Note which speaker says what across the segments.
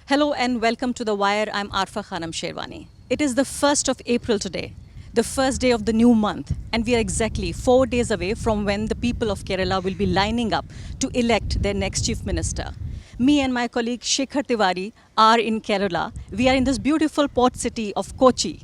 Speaker 1: Hello and welcome to The Wire. I'm Arfa Khanam Sherwani. It is the 1st of April today, the first day of the new month, and we are exactly 4 days away from when the people of Kerala will be lining up to elect their next chief minister. Me and my colleague Shekhar Tiwari are in Kerala. We are in this beautiful port city of Kochi.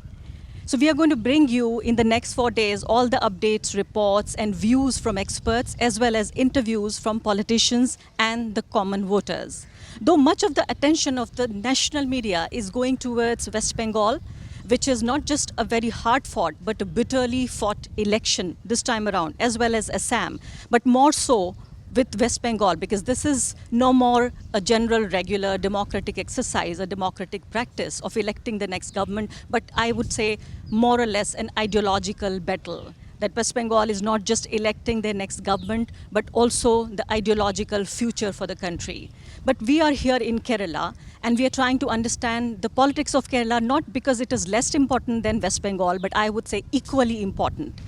Speaker 1: So we are going to bring you in the next 4 days all the updates, reports, and views from experts, as well as interviews from politicians and the common voters. Though much of the attention of the national media is going towards West Bengal, which is not just a very hard fought but a bitterly fought election this time around, as well as Assam, but more so with West Bengal, because this is no more a general, regular democratic exercise, a democratic practice of electing the next government, but I would say more or less an ideological battle. That West Bengal is not just electing their next government, but also the ideological future for the country. But we are here in Kerala, and we are trying to understand the politics of Kerala, not because it is less important than West Bengal, but I would say equally important.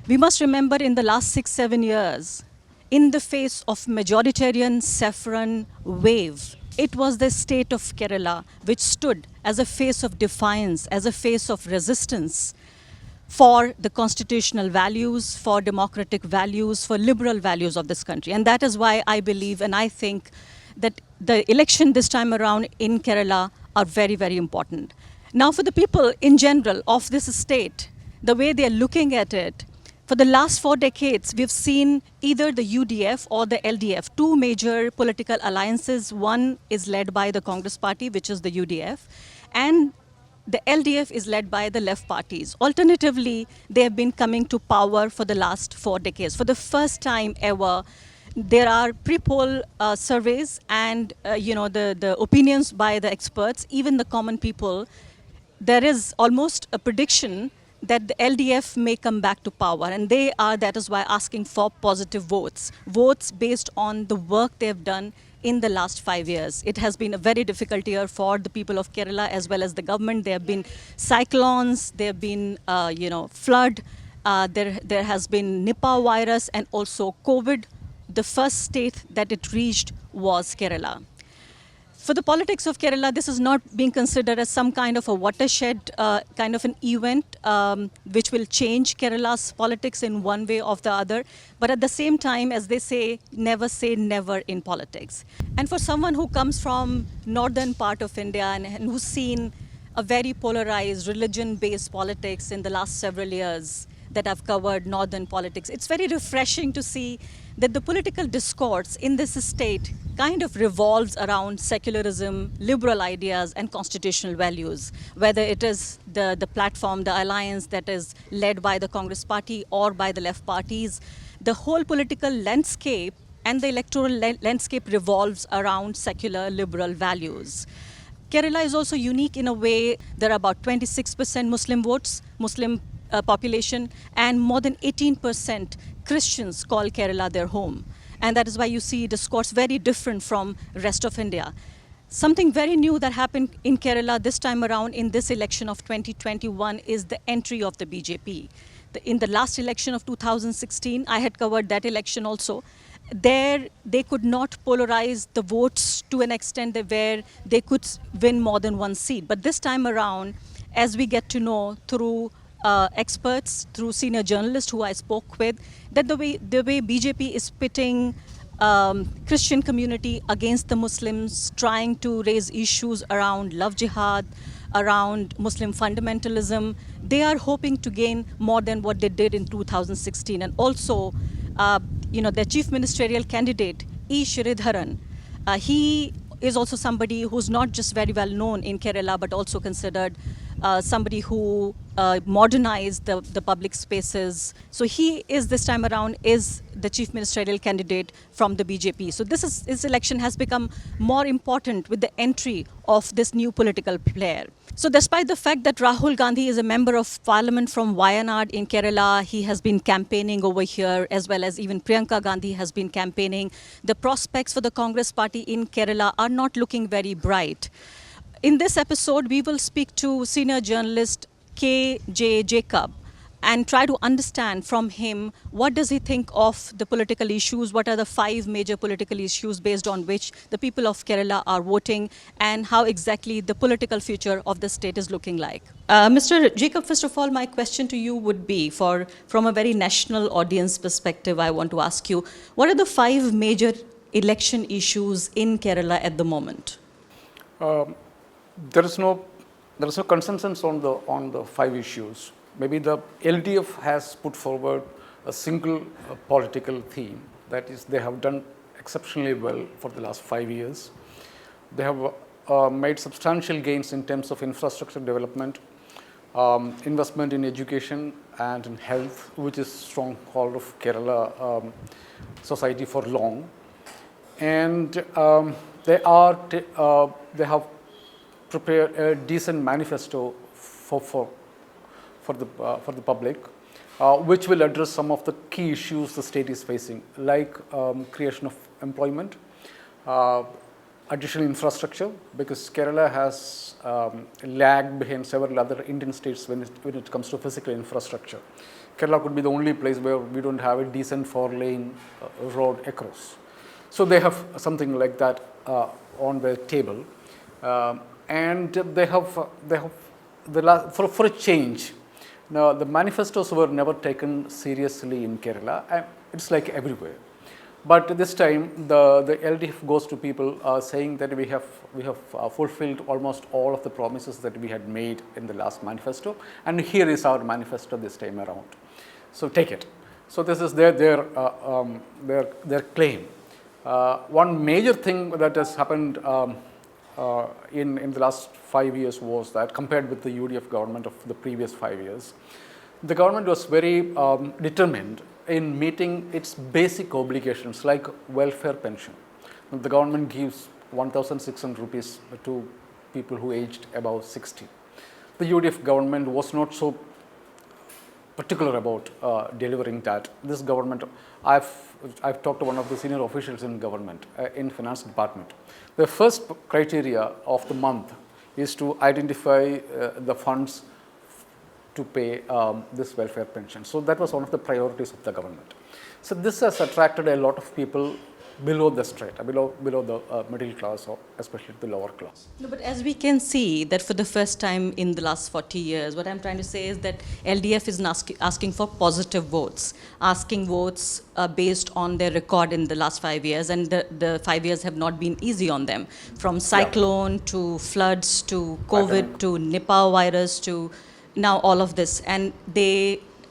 Speaker 1: We must remember in the last 6-7 years, in the face of majoritarian saffron wave, it was the state of Kerala which stood as a face of defiance, as a face of resistance for the constitutional values, for democratic values, for liberal values of this country. And that is why I believe and I think that the election this time around in Kerala are very, very important. Now, for the people in general of this state, the way they are looking at it, for the last 4 decades, we've seen either the UDF or the LDF, two major political alliances. One is led by the Congress party, which is the UDF, and the LDF is led by the left parties. Alternatively, they have been coming to power for the last 4 decades. For the first time ever, there are pre-poll surveys and the opinions by the experts, even the common people. There is almost a prediction that the LDF may come back to power, and that is why asking for positive votes based on the work they have done in the last 5 years. It has been a very difficult year for the people of Kerala as well as the government. There have been cyclones, there have been flood, there has been Nipah virus and also COVID. The first state that it reached was Kerala. For the politics of Kerala, this is not being considered as some kind of a watershed kind of an event which will change Kerala's politics in one way or the other. But at the same time, as they say never in politics. And for someone who comes from northern part of India and who's seen a very polarized religion-based politics in the last several years that I've covered northern politics, it's very refreshing to see that the political discourse in this state kind of revolves around secularism, liberal ideas, and constitutional values, whether it is the platform, the alliance that is led by the Congress party or by the left parties. The whole political landscape and the electoral landscape revolves around secular liberal values. Kerala is also unique in a way. There are about 26% Muslim votes, Muslim population, and more than 18% Christians call Kerala their home. And that is why you see discourse very different from rest of India. Something very new that happened in Kerala this time around in this election of 2021 is the entry of the BJP. In the last election of 2016, I had covered that election also. There, they could not polarize the votes to an extent where they could win more than one seat. But this time around, as we get to know through experts, through senior journalists who I spoke with, that the way BJP is pitting Christian community against the Muslims, trying to raise issues around love jihad, around Muslim fundamentalism, they are hoping to gain more than what they did in 2016. And also, their chief ministerial candidate, E. Sridharan, he is also somebody who's not just very well known in Kerala, but also considered somebody who modernized the public spaces. So he is this time around is the chief ministerial candidate from the BJP. So this election has become more important with the entry of this new political player. So despite the fact that Rahul Gandhi is a member of parliament from Wayanad in Kerala, he has been campaigning over here, as well as even Priyanka Gandhi has been campaigning. The prospects for the Congress party in Kerala are not looking very bright. In this episode, we will speak to senior journalist K.J. Jacob, and try to understand from him what does he think of the political issues, what are the 5 major political issues based on which the people of Kerala are voting, and how exactly the political future of the state is looking like. Mr. Jacob, first of all, my question to you would be, from a very national audience perspective, I want to ask you, what are the 5 major election issues in Kerala at the moment?
Speaker 2: There is no consensus on the 5 issues. Maybe the LDF has put forward a single political theme, that is, they have done exceptionally well for the last 5 years. They have made substantial gains in terms of infrastructure development, investment in education and in health, which is stronghold of Kerala society for long. And they have prepared a decent manifesto for the public, which will address some of the key issues the state is facing, like creation of employment, additional infrastructure, because Kerala has lagged behind several other Indian states when it comes to physical infrastructure. Kerala could be the only place where we don't have a decent 4-lane road across. So they have something like that on the table, and they have for a change. Now, the manifestos were never taken seriously in Kerala, and it's like everywhere. But this time, the LDF goes to people saying that we have fulfilled almost all of the promises that we had made in the last manifesto, and here is our manifesto this time around. So take it. So this is their claim. One major thing that has happened in the last 5 years was that, compared with the UDF government of the previous 5 years, the government was very determined in meeting its basic obligations like welfare pension. The government gives 1,600 rupees to people who aged above 60. The UDF government was not so particular about delivering that. This government, I've talked to one of the senior officials in government, in finance department. The first criteria of the month is to identify the funds to pay this welfare pension. So that was one of the priorities of the government. So this has attracted a lot of people below the strata, below the middle class, or especially the lower class.
Speaker 1: No, but as we can see that for the first time in the last 40 years, what I'm trying to say is that LDF is asking for positive votes, asking votes based on their record in the last 5 years, and the 5 years have not been easy on them, from cyclone to floods to COVID to Nipah virus to now all of this. And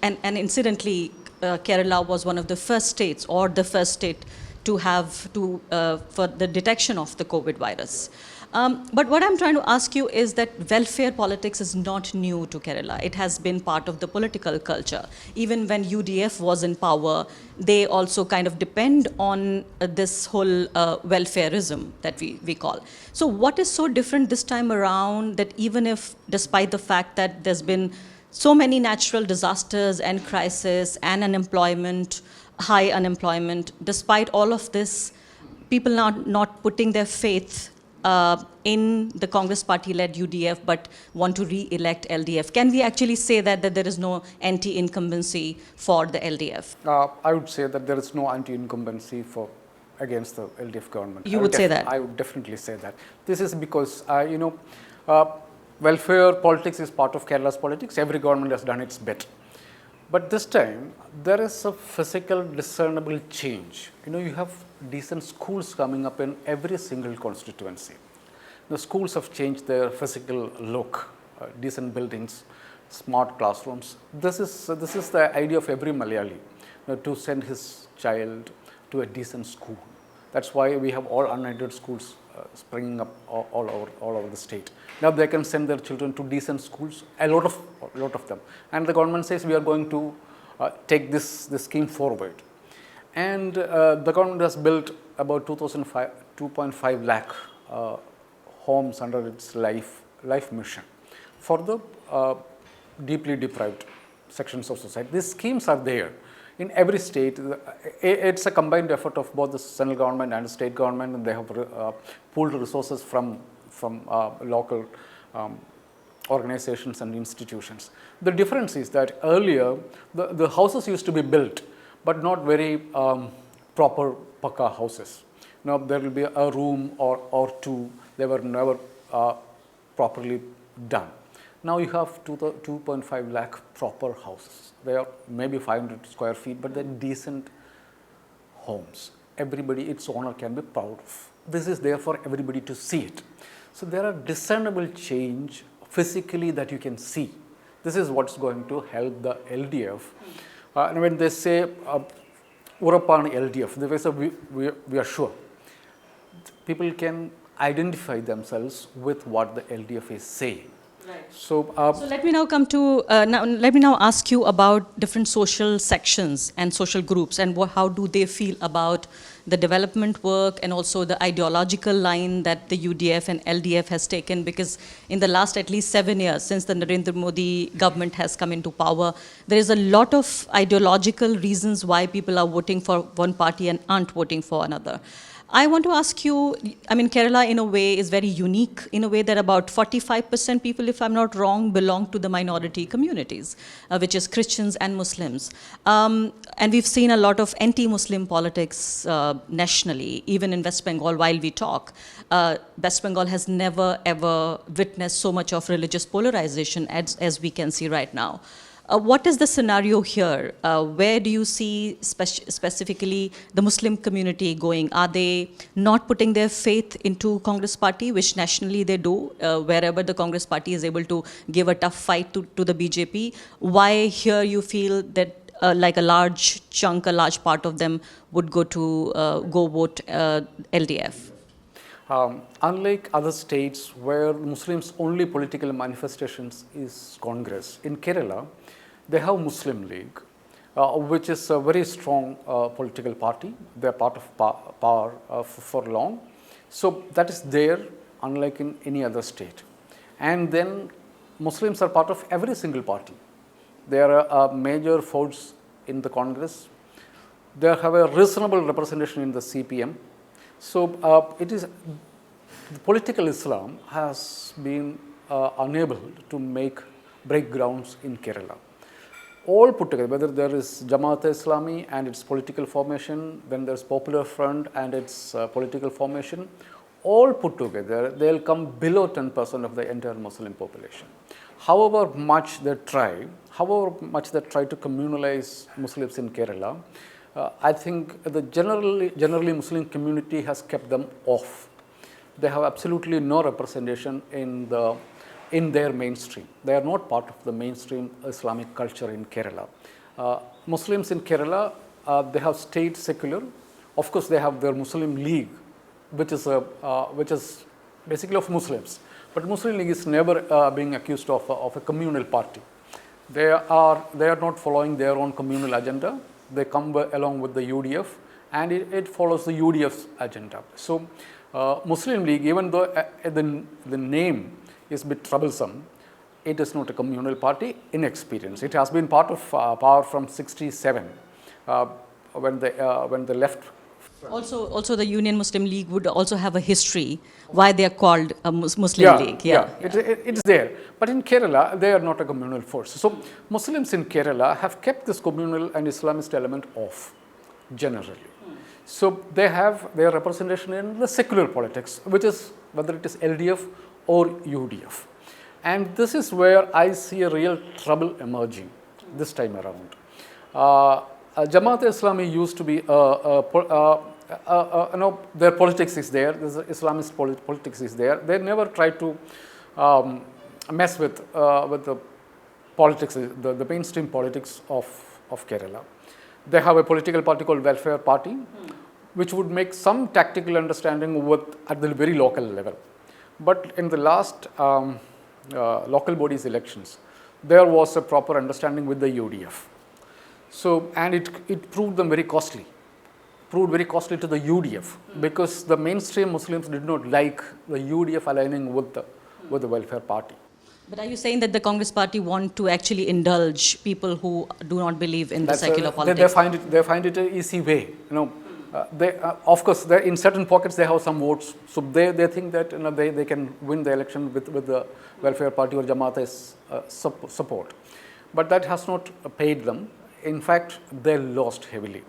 Speaker 1: incidentally, Kerala was one of the first states, or the first state, to have for the detection of the COVID virus. But what I'm trying to ask you is that welfare politics is not new to Kerala. It has been part of the political culture. Even when UDF was in power, they also kind of depend on this whole welfareism that we call. So what is so different this time around, that even if, despite the fact that there's been so many natural disasters and crisis and unemployment, high unemployment, despite all of this, people are not putting their faith in the Congress party-led UDF, but want to re-elect LDF. Can we actually say that there is no anti-incumbency for the LDF?
Speaker 2: I would say that there is no anti-incumbency against the LDF government.
Speaker 1: You would say that?
Speaker 2: I would definitely say that. This is because, welfare politics is part of Kerala's politics. Every government has done its bit. But this time, there is a physical discernible change. You have decent schools coming up in every single constituency. The schools have changed their physical look, decent buildings, smart classrooms. This is the idea of every Malayali, to send his child to a decent school. That's why we have all unaided schools springing up all over the state. Now they can send their children to decent schools, a lot of them. And the government says we are going to take this scheme forward. And the government has built about 2.5 lakh homes under its life mission for the deeply deprived sections of society. These schemes are there in every state. It's a combined effort of both the central government and the state government, and they have pooled resources from local organizations and institutions. The difference is that earlier the houses used to be built, but not very proper Pakka houses. Now there will be a room or two. They were never properly done. Now you have 2.5 lakh proper houses. They are maybe 500 square feet, but they're decent homes. Everybody, its owner, can be proud of. This is there for everybody to see it. So there are discernible change physically that you can see. This is what's going to help the LDF. And when they say Urappan LDF, they say we are sure. People can identify themselves with what the LDF is saying.
Speaker 1: Right.
Speaker 2: So
Speaker 1: let me now come to let me now ask you about different social sections and social groups and how do they feel about the development work and also the ideological line that the UDF and LDF has taken, because in the last at least 7 years since the Narendra Modi government has come into power, there is a lot of ideological reasons why people are voting for one party and aren't voting for another. I want to ask you, I mean, Kerala in a way is very unique in a way that about 45% people, if I'm not wrong, belong to the minority communities, which is Christians and Muslims. And we've seen a lot of anti-Muslim politics nationally, even in West Bengal while we talk. West Bengal has never ever witnessed so much of religious polarization as we can see right now. What is the scenario here? Where do you see specifically the Muslim community going? Are they not putting their faith into Congress party, which nationally they do, wherever the Congress party is able to give a tough fight to the BJP? Why here you feel that like a large chunk, a large part of them would go vote LDF?
Speaker 2: Unlike other states where Muslims' only political manifestations is Congress, in Kerala, they have Muslim League, which is a very strong political party. They are part of power for long. So that is there, unlike in any other state. And then Muslims are part of every single party. They are a major force in the Congress. They have a reasonable representation in the CPM. So it is political Islam has been unable to break grounds in Kerala. All put together, whether there is Jamaat-e-Islami and its political formation, then there's Popular Front and its political formation, all put together, they'll come below 10% of the entire Muslim population. However much they try to communalize Muslims in Kerala, I think the generally Muslim community has kept them off. They have absolutely no representation in their mainstream. They are not part of the mainstream Islamic culture in Kerala. Muslims in Kerala, they have stayed secular. Of course, they have their Muslim League, which is basically of Muslims. But Muslim League is never being accused of a communal party. They are not following their own communal agenda. They come along with the UDF, and it follows the UDF's agenda. So, Muslim League, even though the name is a bit troublesome, it is not a communal party in experience. It has been part of power from 1967 when the left.
Speaker 1: Also, the Union Muslim League would also have a history why they are called a Muslim League.
Speaker 2: Yeah. It's there. But in Kerala, they are not a communal force. So Muslims in Kerala have kept this communal and Islamist element off, generally. So they have their representation in the secular politics, which is whether it is LDF or UDF. And this is where I see a real trouble emerging this time around. Jamaat-e-Islami used to be, their politics is there, Islamist politics is there. They never try to mess with the politics, the mainstream politics of Kerala. They have a political party called Welfare Party, which would make some tactical understanding at the very local level. But in the last local bodies elections, there was a proper understanding with the UDF. So, and it proved them very costly. Proved very costly to the UDF because the mainstream Muslims did not like the UDF aligning with the Welfare Party.
Speaker 1: But are you saying that the Congress party want to actually indulge people who do not believe in the secular politics?
Speaker 2: They find it an easy way. Of course, in certain pockets they have some votes, so they think that they can win the election with the Welfare Party or Jamaat's support. But that has not paid them. In fact, they lost heavily.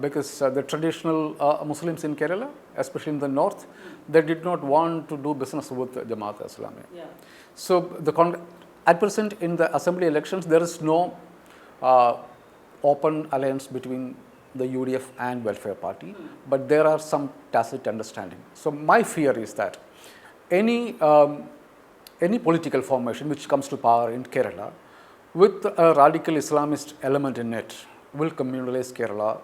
Speaker 2: Because the traditional Muslims in Kerala, especially in the north, they did not want to do business with Jamaat Islami. So at present in the assembly elections, there is no open alliance between the UDF and Welfare Party, but there are some tacit understanding. So my fear is that any political formation which comes to power in Kerala with a radical Islamist element in it will communalize Kerala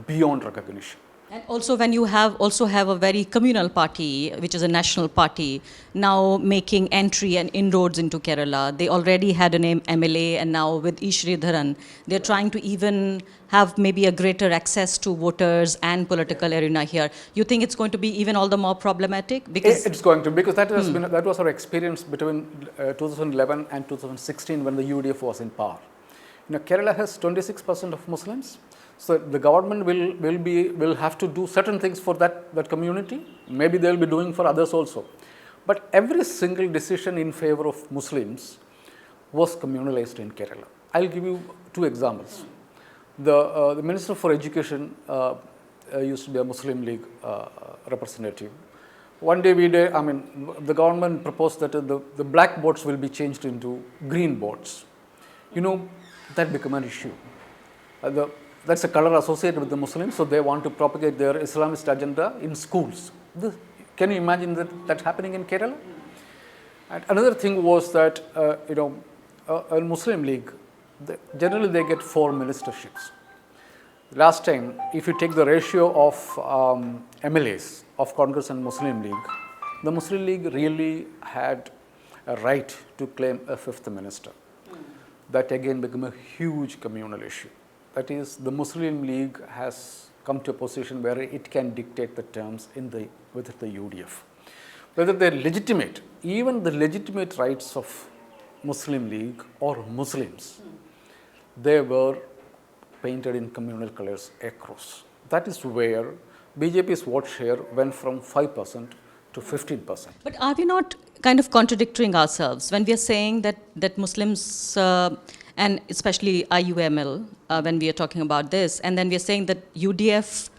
Speaker 2: beyond recognition.
Speaker 1: And also when you have a very communal party, which is a national party, now making entry and inroads into Kerala. They already had a name MLA, and now with Sridharan, they're trying to even have maybe a greater access to voters and political arena here. You think it's going to be even all the more problematic? Because
Speaker 2: it's going to, because that was our experience between 2011 and 2016 when the UDF was in power. Kerala has 26% of Muslims. So the government will have to do certain things for that community. Maybe they will be doing for others also. But every single decision in favor of Muslims was communalized in Kerala. I'll give you two examples. The Minister for Education used to be a Muslim League representative. One day the government proposed that the black boards will be changed into green boards. That became an issue. That's a color associated with the Muslims, so they want to propagate their Islamist agenda in schools. Can you imagine that happening in Kerala? And another thing was that a Muslim League, generally they get 4 ministerships. Last time, if you take the ratio of MLAs of Congress and Muslim League, the Muslim League really had a right to claim a 5th minister. That again became a huge communal issue. That is, the Muslim League has come to a position where it can dictate the terms with the UDF. Whether they're legitimate, even the legitimate rights of Muslim League or Muslims, they were painted in communal colors across. That is where BJP's vote share went from 5% to 15%.
Speaker 1: But are we not kind of contradicting ourselves when we are saying that Muslims and especially IUML, when we are talking about this, and then we are saying that UDF,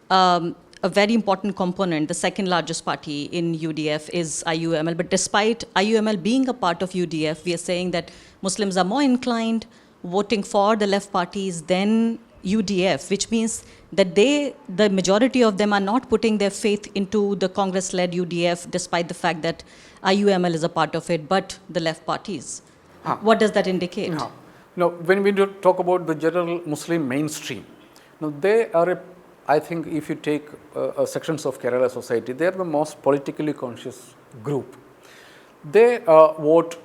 Speaker 1: a very important component, the second largest party in UDF is IUML, but despite IUML being a part of UDF, we are saying that Muslims are more inclined voting for the left parties than UDF, which means that the majority of them are not putting their faith into the Congress-led UDF, despite the fact that IUML is a part of it, but the left parties. What does that indicate?
Speaker 2: Now, when we do talk about the general Muslim mainstream, now they are, I think if you take sections of Kerala society, they are the most politically conscious group. They vote,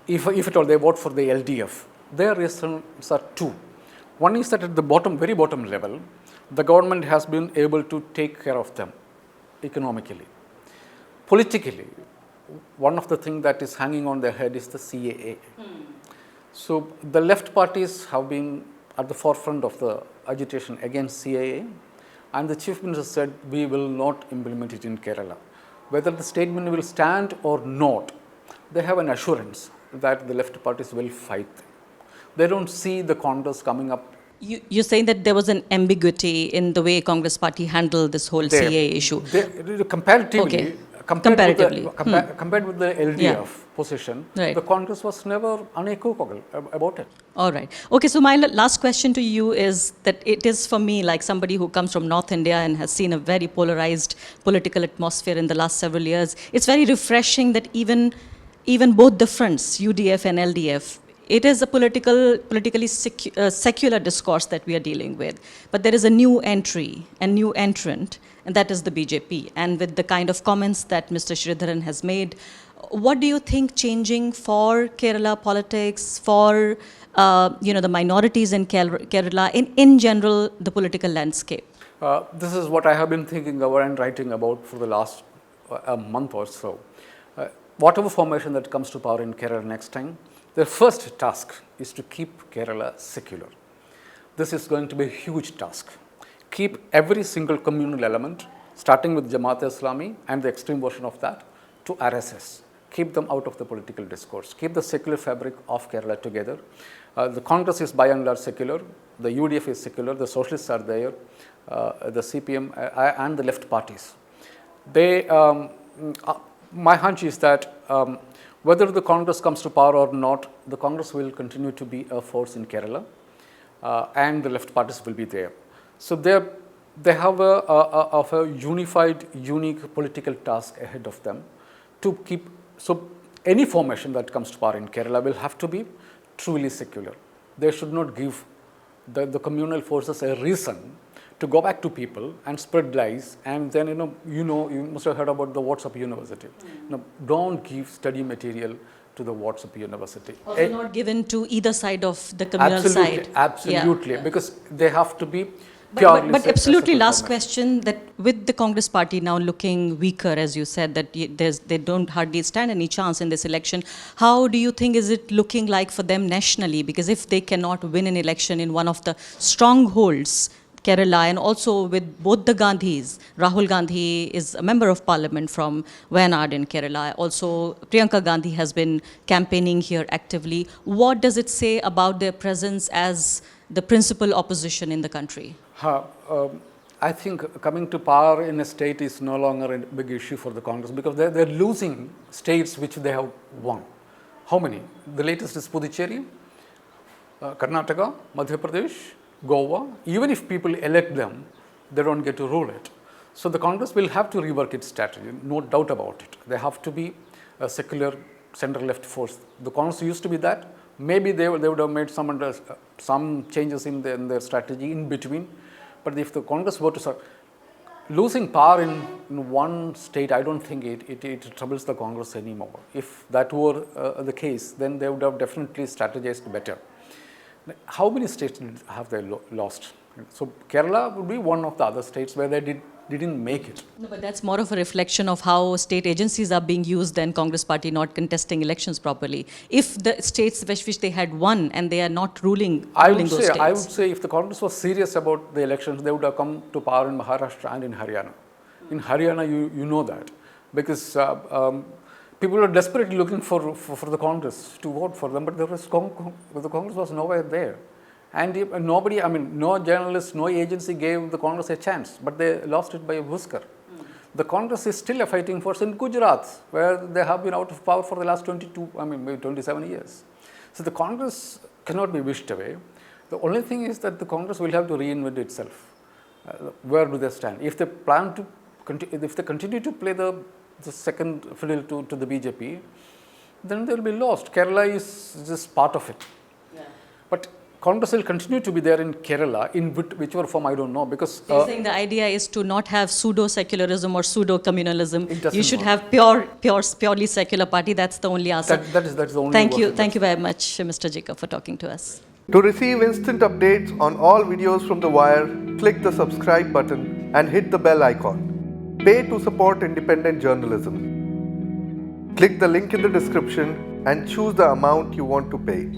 Speaker 2: if at all, they vote for the LDF. Their reasons are two. One is that at the very bottom level, the government has been able to take care of them economically. Politically, one of the things that is hanging on their head is the CAA. So the left parties have been at the forefront of the agitation against CAA, and the Chief Minister said, we will not implement it in Kerala. Whether the statement will stand or not, they have an assurance that the left parties will fight. They don't see the Congress coming up.
Speaker 1: You're saying that there was an ambiguity in the way Congress party handled this whole CAA issue.
Speaker 2: Comparatively, compared with the LDF position,
Speaker 1: right,
Speaker 2: the Congress was never unequivocal about it.
Speaker 1: All right. Okay, so my last question to you is that it is for me, like somebody who comes from North India and has seen a very polarized political atmosphere in the last several years, it's very refreshing that even both the fronts, UDF and LDF, it is a politically secular discourse that we are dealing with. But there is a new entry, a new entrant, and that is the BJP. And with the kind of comments that Mr. Sridharan has made, what do you think changing for Kerala politics, for the minorities in Kerala, in general, the political landscape?
Speaker 2: This is what I have been thinking about and writing about for the last a month or so. Whatever formation that comes to power in Kerala next time, their first task is to keep Kerala secular. This is going to be a huge task. keep every single communal element, starting with Jamaat-e-Islami and the extreme version of that, to RSS. Keep them out of the political discourse. Keep the secular fabric of Kerala together. The Congress is by and large secular. The UDF is secular. The socialists are there. The CPM and the left parties. My hunch is that whether the Congress comes to power or not, the Congress will continue to be a force in Kerala, and the left parties will be there. So they have a unified, unique political task ahead of them to keep. So any formation that comes to power in Kerala will have to be truly secular. They should not give the communal forces a reason to go back to people and spread lies, and then you must have heard about the WhatsApp University. Don't give study material to the WhatsApp University.
Speaker 1: Also not given to either side of the communal side.
Speaker 2: Absolutely, because they have to be
Speaker 1: purely. But absolutely, last question, that with the Congress party now looking weaker, as you said, that they don't hardly stand any chance in this election, how do you think is it looking like for them nationally? Because if they cannot win an election in one of the strongholds, Kerala, and also with both the Gandhis. Rahul Gandhi is a member of parliament from Wayanad in Kerala. Also, Priyanka Gandhi has been campaigning here actively. What does it say about their presence as the principal opposition in the country?
Speaker 2: I think coming to power in a state is no longer a big issue for the Congress, because they're losing states which they have won. How many? The latest is Puducherry, Karnataka, Madhya Pradesh, Goa. Even if people elect them, they don't get to rule it. So the Congress will have to rework its strategy, no doubt about it. They have to be a secular center-left force. The Congress used to be that. Maybe they would have made some changes in their strategy in between. But if the Congress were to start losing power in one state, I don't think it troubles the Congress anymore. If that were the case, then they would have definitely strategized better. How many states have they lost? So Kerala would be one of the other states where they didn't make it.
Speaker 1: No, but that's more of a reflection of how state agencies are being used than Congress party not contesting elections properly. If the states which they had won and they are not ruling those states.
Speaker 2: I would say if the Congress was serious about the elections, they would have come to power in Maharashtra and in Haryana. In Haryana, you know that, because people were desperately looking for the Congress to vote for them, but the Congress was nowhere there. And nobody, no journalist, no agency gave the Congress a chance, but they lost it by a whisker. The Congress is still a fighting force in Gujarat, where they have been out of power for the last maybe 27 years. So the Congress cannot be wished away. The only thing is that the Congress will have to reinvent itself. Where do they stand? If they continue to play the second fiddle to the BJP, then they will be lost. Kerala is just part of it. Yeah. But Congress will continue to be there in Kerala, in whichever form, I don't know, because...
Speaker 1: You're saying the idea is to not have pseudo-secularism or pseudo-communalism. You should have purely secular party. That's the only answer.
Speaker 2: That is the only
Speaker 1: Thank you very much, Mr. Jacob, for talking to us.
Speaker 3: To receive instant updates on all videos from The Wire, click the subscribe button and hit the bell icon. Pay to support independent journalism. Click the link in the description and choose the amount you want to pay.